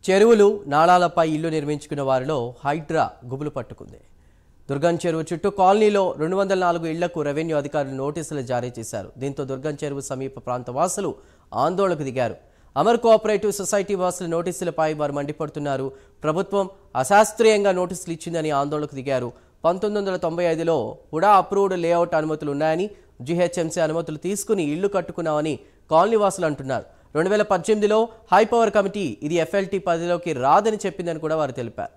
చెరువులు నాళాలపై ఇల్లు నిర్మించుకున్న వారిలో హైడ్రా గుబులు పట్టుకుంది. దుర్గం చెరువు చుట్టూ కాలనీలో 204 ఇళ్లకు రెవెన్యూ అధికారులు నోటీసులు జారీ చేశారు. దీంతో దుర్గం చెరువు సమీప ప్రాంత వాసులు ఆందోళనకు దిగారు. అమర్ కోఆపరేటివ్ సొసైటీ వాసుల నోటీసులపై వారు మండిపడుతున్నారు. ప్రభుత్వం అశాస్త్రీయంగా నోటీసులు ఇచ్చిందని ఆందోళనకు దిగారు. 1995లో హుడా అప్రూవ్డ్ లేఅవుట్ అనుమతులు ఉన్నాయని, జీహెచ్ఎంసీ అనుమతులు తీసుకుని ఇళ్లు కట్టుకున్నామని కాలనీ వాసులు అంటున్నారు. 2018లో హైపవర్ కమిటీ ఇది ఎఫ్ఎల్టీ పరిధిలోకి రాదని చెప్పిందని కూడా వారు తెలిపారు.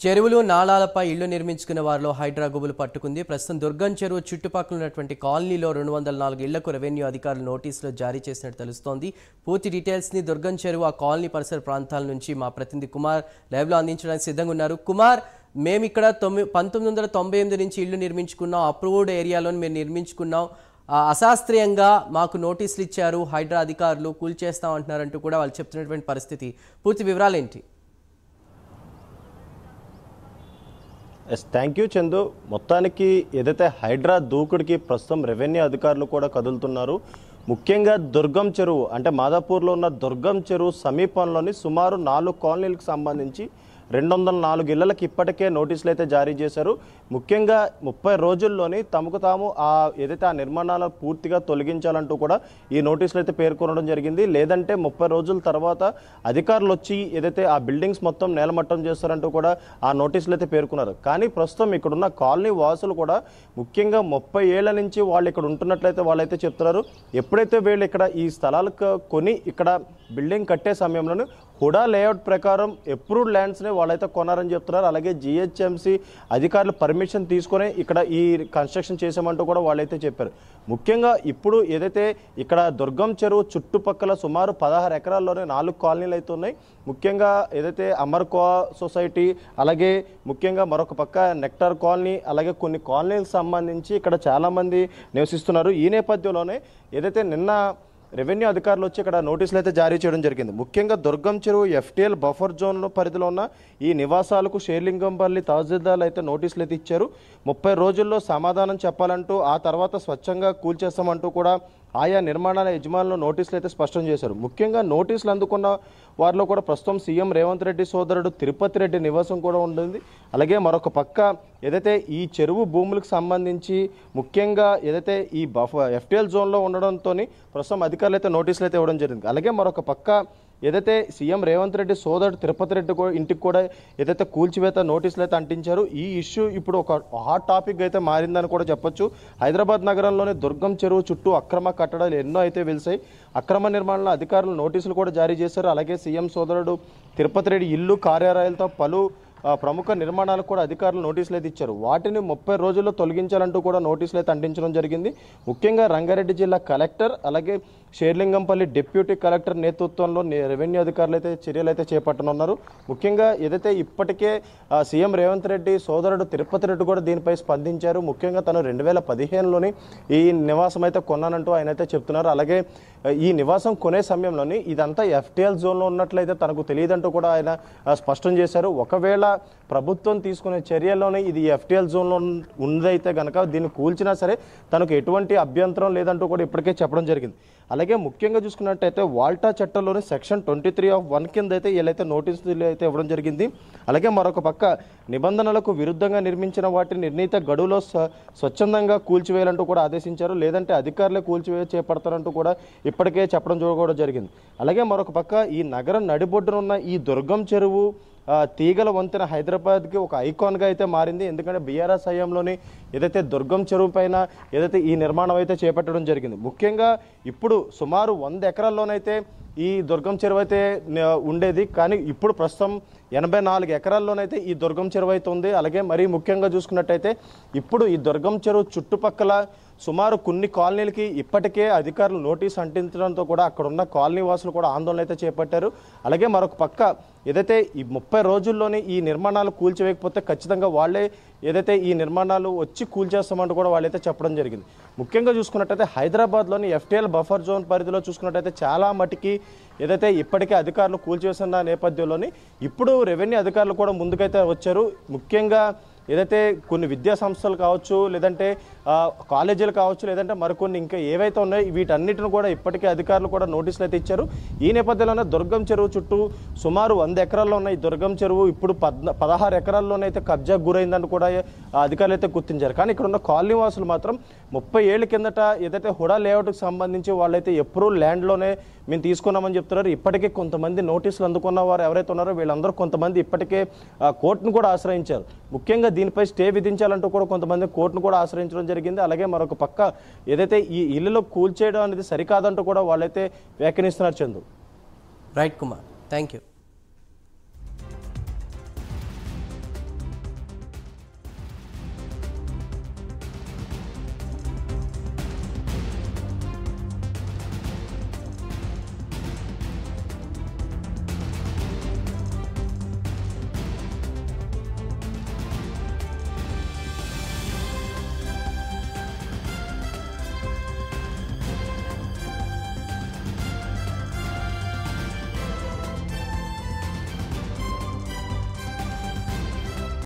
చెరువులు నాళాలపై ఇళ్లు నిర్మించుకున్న వారిలో హైడ్రా గుబులు పట్టుకుంది. ప్రస్తుతం దుర్గం చెరువు చుట్టుపక్కల ఉన్నటువంటి కాలనీలో 204 ఇళ్లకు రెవెన్యూ అధికారులు నోటీసులు జారీ చేసినట్టు తెలుస్తోంది. పూర్తి డీటెయిల్స్ని దుర్గం చెరువు ఆ కాలనీ పరిసర ప్రాంతాల నుంచి మా ప్రతినిధి కుమార్ లైవ్లో అందించడానికి సిద్ధంగా ఉన్నారు. కుమార్, మేము ఇక్కడ 1998 నుంచి ఇళ్లు నిర్మించుకున్నాం, అప్రూవ్డ్ ఏరియాలో మేము నిర్మించుకున్నాం, అశాస్త్రీయంగా మాకు నోటీసులు ఇచ్చారు హైడ్రా అధికారులు, కూల్చేస్తాం అంటున్నారంటూ కూడా వాళ్ళు చెప్తున్నటువంటి పరిస్థితి. పూర్తి వివరాలు ఏంటి? Thank you Chandu. మొత్తానికి ఏదైతే హైడ్రా దూకుడికి ప్రస్తుతం రెవెన్యూ అధికారులు కూడా కదులుతున్నారు. ముఖ్యంగా దుర్గం చెరువు అంటే మాదాపూర్లో ఉన్న దుర్గం చెరువు సమీపంలోని సుమారు 4 కాలనీలకు సంబంధించి 204 ఇళ్లకి ఇప్పటికే నోటీసులు అయితే జారీ చేశారు. ముఖ్యంగా 30 రోజుల్లోని తమకు తాము ఏదైతే ఆ నిర్మాణాలను పూర్తిగా తొలగించాలంటూ కూడా ఈ నోటీసులు అయితే పేర్కొనడం జరిగింది. లేదంటే 30 రోజుల తర్వాత అధికారులు వచ్చి ఏదైతే ఆ బిల్డింగ్స్ మొత్తం నేలమట్టం చేస్తారంటూ కూడా ఆ నోటీసులు అయితే పేర్కొన్నారు. కానీ ప్రస్తుతం ఇక్కడున్న కాలనీ వాసులు కూడా ముఖ్యంగా 30 ఏళ్ల నుంచి వాళ్ళు ఇక్కడ ఉంటున్నట్లయితే వాళ్ళైతే చెప్తున్నారు, ఎప్పుడైతే వీళ్ళు ఇక్కడ ఈ స్థలాలు కొని ఇక్కడ బిల్డింగ్ కట్టే సమయంలోనే హుడా లేఅవుట్ ప్రకారం అప్రూవ్డ్ ల్యాండ్స్ని వాళ్ళైతే కొన్నారని చెప్తున్నారు. అలాగే జీహెచ్ఎంసీ అధికారులు పర్మిషన్ తీసుకొని ఇక్కడ ఈ కన్స్ట్రక్షన్ చేసామంటూ కూడా వాళ్ళైతే చెప్పారు. ముఖ్యంగా ఇప్పుడు ఏదైతే ఇక్కడ దుర్గం చెరువు చుట్టుపక్కల సుమారు 16 ఎకరాల్లోనే 4 కాలనీలు అయితే ఉన్నాయి. ముఖ్యంగా ఏదైతే అమర్ సొసైటీ, అలాగే ముఖ్యంగా మరొక పక్క నెక్టార్ కాలనీ, అలాగే కొన్ని కాలనీలకు సంబంధించి ఇక్కడ చాలామంది నివసిస్తున్నారు. ఈ నేపథ్యంలోనే ఏదైతే నిన్న రెవెన్యూ అధికారులు వచ్చి ఇక్కడ నోటీసులు అయితే జారీ చేయడం జరిగింది. ముఖ్యంగా దుర్గం చెరువు ఎఫ్టీఎల్ బఫర్ జోన్ పరిధిలో ఉన్న ఈ నివాసాలకు షేర్లింగంపల్లి తహసీల్దార్లు అయితే నోటీసులు అయితే ఇచ్చారు. 30 రోజుల్లో సమాధానం చెప్పాలంటూ, ఆ తర్వాత స్వచ్ఛంగా కూల్చేస్తామంటూ కూడా ఆయా నిర్మాణాల యజమానులు నోటీసులు అయితే స్పష్టం చేశారు. ముఖ్యంగా నోటీసులు అందుకున్న వారిలో కూడా ప్రస్తుతం సీఎం రేవంత్ రెడ్డి సోదరుడు తిరుపతి రెడ్డి నివాసం కూడా ఉంటుంది. అలాగే మరొక పక్క ఏదైతే ఈ చెరువు భూములకు సంబంధించి ముఖ్యంగా ఏదైతే ఈ ఎఫ్టీఎల్ జోన్లో ఉండడంతో ప్రస్తుతం అధికారులు అయితే నోటీసులు అయితే ఇవ్వడం జరిగింది. అలాగే మరొక పక్క ఏదైతే సీఎం రేవంత్ రెడ్డి సోదరుడు తిరుపతి రెడ్డి ఇంటికి కూడా ఏదైతే కూల్చివేత నోటీసులు అయితే అంటించారు. ఈ ఇష్యూ ఇప్పుడు ఒక హాట్ టాపిక్ అయితే మారిందని కూడా చెప్పొచ్చు. హైదరాబాద్ నగరంలోని దుర్గం చెరువు చుట్టూ అక్రమ కట్టడాలు ఎన్నో అయితే వెలిసాయి. అక్రమ నిర్మాణంలో అధికారులు నోటీసులు కూడా జారీ చేశారు. అలాగే సీఎం సోదరుడు తిరుపతి రెడ్డి ఇల్లు, కార్యాలయాలతో పలు ప్రముఖ నిర్మాణాలకు కూడా అధికారులు నోటీసులు అయితే ఇచ్చారు. వాటిని 30 రోజుల్లో తొలగించాలంటూ కూడా నోటీసులు అయితే అంటించడం జరిగింది. ముఖ్యంగా రంగారెడ్డి జిల్లా కలెక్టర్, అలాగే షేర్లింగంపల్లి డిప్యూటీ కలెక్టర్ నేతృత్వంలో రెవెన్యూ అధికారులు అయితే చర్యలు అయితే చేపట్టనున్నారు. ముఖ్యంగా ఏదైతే ఇప్పటికే సీఎం రేవంత్ రెడ్డి సోదరుడు తిరుపతి రెడ్డి కూడా దీనిపై స్పందించారు. ముఖ్యంగా తను 2015లోని ఈ నివాసం అయితే కొన్నానంటూ ఆయన అయితే చెప్తున్నారు. అలాగే ఈ నివాసం కొనే సమయంలోని ఇదంతా ఎఫ్టీఎల్ జోన్లో ఉన్నట్లయితే తనకు తెలియదంటూ కూడా ఆయన స్పష్టం చేశారు. ఒకవేళ ప్రభుత్వం తీసుకునే చర్యల్లోనే ఇది ఎఫ్టీఎల్ జోన్లో ఉందైతే కనుక దీన్ని కూల్చినా సరే తనకు ఎటువంటి అభ్యంతరం లేదంటూ కూడా ఇప్పటికే చెప్పడం జరిగింది. అలాగే ముఖ్యంగా చూసుకున్నట్టయితే వాల్టా చట్టంలోని సెక్షన్ 23(1) కింద అయితే వీళ్ళైతే నోటీసులు అయితే ఇవ్వడం జరిగింది. అలాగే మరొక పక్క నిబంధనలకు విరుద్ధంగా నిర్మించిన వాటిని నిర్ణీత గడువులో స్వచ్ఛందంగా కూల్చివేయాలంటూ కూడా ఆదేశించారు. లేదంటే అధికారులే కూల్చివేయ చేపడతారంటూ కూడా ఇప్పటికే చెప్పడం కూడా జరిగింది. అలాగే మరొక పక్క ఈ నగరం నడిబొడ్డున ఉన్న ఈ దుర్గం చెరువు తీగల వంతెన హైదరాబాద్కి ఒక ఐకాన్గా అయితే మారింది. ఎందుకంటే బీఆర్ఎస్ హయాంలోని ఏదైతే దుర్గం చెరువు పైన ఏదైతే ఈ నిర్మాణం అయితే చేపట్టడం జరిగింది. ముఖ్యంగా ఇప్పుడు సుమారు 100 ఎకరాల్లోనైతే ఈ దుర్గం చెరువు అయితే ఉండేది. కానీ ఇప్పుడు ప్రస్తుతం 84 ఎకరాల్లోనైతే ఈ దుర్గం చెరువు అయితే ఉంది. అలాగే మరీ ముఖ్యంగా చూసుకున్నట్టయితే ఇప్పుడు ఈ దుర్గం చెరువు చుట్టుపక్కల సుమారు కొన్ని కాలనీలకి ఇప్పటికే అధికారులు నోటీస్ అంటించడంతో కూడా అక్కడ ఉన్న కాలనీ వాసులు కూడా ఆందోళన అయితే చేపట్టారు. అలాగే మరొక పక్క ఏదైతే ఈ 30 రోజుల్లోనే ఈ నిర్మాణాలు కూల్చివేయకపోతే ఖచ్చితంగా వాళ్ళే ఏదైతే ఈ నిర్మాణాలు వచ్చి కూల్చేస్తామంటూ కూడా వాళ్ళైతే చెప్పడం జరిగింది. ముఖ్యంగా చూసుకున్నట్టయితే హైదరాబాద్లోని ఎఫ్టీఎల్ బఫర్ జోన్ పరిధిలో చూసుకున్నట్టయితే చాలా మటుకి ఏదైతే ఇప్పటికే అధికారులు కూల్చేస్తున్న నేపథ్యంలోని ఇప్పుడు రెవెన్యూ అధికారులు కూడా ముందుకైతే వచ్చారు. ముఖ్యంగా ఏదైతే కొన్ని విద్యా సంస్థలు కావచ్చు, లేదంటే కాలేజీలు కావచ్చు, లేదంటే మరికొన్ని ఇంకా ఏవైతే ఉన్నాయో వీటన్నిటిని కూడా ఇప్పటికే అధికారులు కూడా నోటీసులు అయితే ఇచ్చారు. ఈ నేపథ్యంలోనే దుర్గం చెరువు చుట్టూ సుమారు 100 ఎకరాల్లో ఉన్న ఈ దుర్గం చెరువు ఇప్పుడు 16 ఎకరాల్లోనైతే కబ్జాకు గురైందని కూడా అధికారులు అయితే గుర్తించారు. కానీ ఇక్కడ ఉన్న కాలనీ వాసులు మాత్రం 30 ఏళ్ల కిందట ఏదైతే హుడా లేఅవుట్కి సంబంధించి వాళ్ళైతే ఎప్పుడు ల్యాండ్లోనే మేము తీసుకున్నామని చెప్తున్నారు. ఇప్పటికే కొంతమంది నోటీసులు అందుకున్న వారు ఎవరైతే ఉన్నారో వీళ్ళందరూ కొంతమంది ఇప్పటికే కోర్టును కూడా ఆశ్రయించారు. ముఖ్యంగా దీనిపై స్టే విధించాలంటూ కూడా కొంతమంది కోర్టును కూడా ఆశ్రయించడం జరిగింది. అలాగే మరొక పక్క ఏదైతే ఈ ఇళ్లలో కూల్చేయడం అనేది సరికాదంటూ కూడా వాళ్ళైతే వ్యాఖ్యానిస్తున్నారు. Chandu. Right Kumar, thank you.